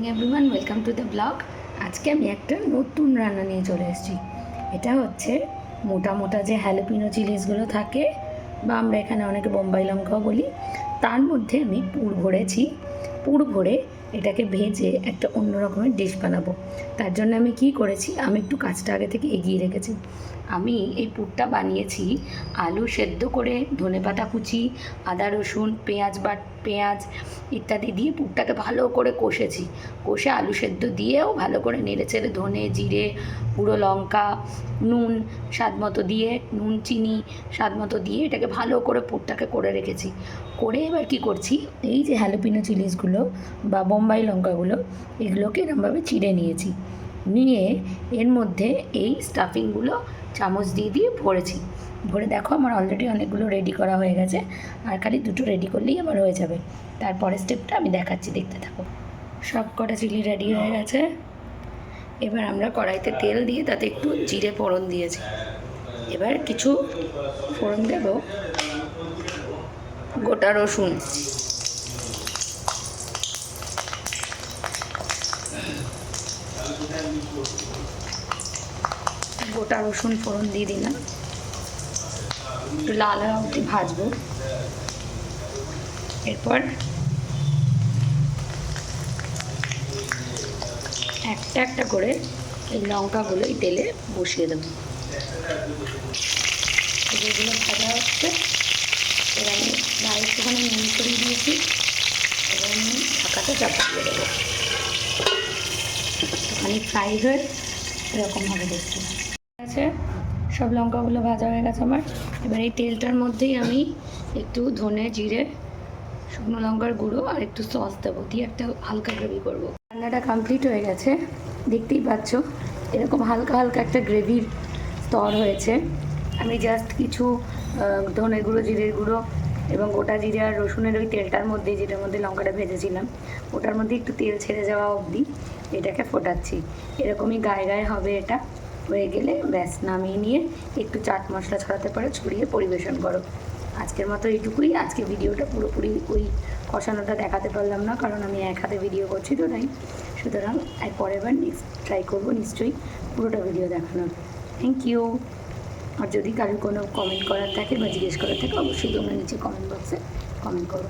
Everyone, welcome to the blog. আজকে আমি একটা নতুন রান্না নিয়ে চলে এসেছি। এটা হচ্ছে মোটা মোটা যে হ্যালোপিনো চিলিসগুলো থাকে, বা আমরা এখানে অনেকে বোম্বাই লঙ্কাও বলি, তার মধ্যে আমি পুর ভরেছি। পুর ভরে এটাকে ভেজে একটা অন্য রকমের ডিশ বানাবো। তার জন্য আমি কি করেছি, আমি একটু কাজটা আগে থেকে এগিয়ে রেখেছি। আমি এই পুরটা বানিয়েছি আলু সেদ্ধ করে, ধনেপাতা কুচি, আদা রসুন, পেঁয়াজ ইত্যাদি দিয়ে পুরটাকে ভালো করে কষেছি। কষে আলু সেদ্ধ দিয়েও ভালো করে নেড়েচেড়ে ধনে, জিরে, গুঁড়ো লঙ্কা, নুন স্বাদ মতো দিয়ে, নুন চিনি স্বাদ মতো দিয়ে এটাকে ভালো করে পুরটাকে করে রেখেছি। করে এবার কি করছি, এই যে হ্যালোপিনো চিলিসগুলো বা বোম্বাই লঙ্কাগুলো, এগুলোকে এরমভাবে চিড়ে নিয়েছি। নিয়ে এর মধ্যে এই স্টাফিংগুলো চামচ দিয়ে দিয়ে ভরেছি। ভরে দেখো আমার অলরেডি অনেকগুলো রেডি করা হয়ে গেছে, আর খালি দুটো রেডি করলেই আমার হয়ে যাবে। তারপরের স্টেপটা আমি দেখাচ্ছি, দেখতে থাকো। সব কটা চিলি রেডি হয়ে গেছে। এবার আমরা কড়াইতে তেল দিয়ে তাতে একটু জিরে ফোড়ন দিয়েছি। এবার কিছু ফোড়ন দেব গোটা রসুন, ফোড়ন দিয়ে দিলাম। একটু লাল হওয়া অবধি ভাজবো। এরপর একটা একটা করে এই লঙ্কাগুলো এই তেলে বসিয়ে দেবো। যেগুলো ভাজা হচ্ছে, এবার আমি একটুখানি নুন ছড়িয়ে দিয়েছি। এবার আমি ঢাকাটা চাপা দিয়ে দেবো। একটুখানি ফ্রাই হয়ে এরকমভাবে দেখতে আছে। সব লঙ্কাগুলো ভাজা হয়ে গেছে আমার। এবার এই তেলটার মধ্যেই আমি একটু ধনে, জিরে, শুকনো লঙ্কার গুঁড়ো আর একটু সস দেবো, দিয়ে একটা হালকা গ্রেভি করবো। রান্নাটা কমপ্লিট হয়ে গেছে, দেখতেই পাচ্ছ এরকম হালকা হালকা একটা গ্রেভির স্তর হয়েছে। আমি জাস্ট কিছু ধনের গুঁড়ো, জিরের গুঁড়ো এবং গোটা জিরে আর রসুনের ওই তেলটার মধ্যে, যেটার মধ্যে লঙ্কাটা ভেজেছিলাম, ওটার মধ্যে একটু তেল ছেড়ে যাওয়া অবধি এটাকে ফোটাচ্ছি। এরকমই গায়ে গায়ে হবে। এটা হয়ে গেলে ব্যাস নামিয়ে নিয়ে একটু চাট মশলা ছড়াতে পারে, ছড়িয়ে পরিবেশন করো। আজকের মতো এইটুকুই। আজকে ভিডিওটা পুরোপুরি ওই কষানোটা দেখাতে পারলাম না, কারণ আমি এক হাতে ভিডিও করছি তো, তাই। সুতরাং পরের বার নেক্সট ট্রাই করবো নিশ্চয়ই পুরোটা ভিডিও দেখানোর। Thank you. আর যদি কারোর কোনো কমেন্ট করার থাকে বা জিজ্ঞেস করার থাকে, অবশ্যই তোমরা নিচে কমেন্ট বক্সে কমেন্ট করো।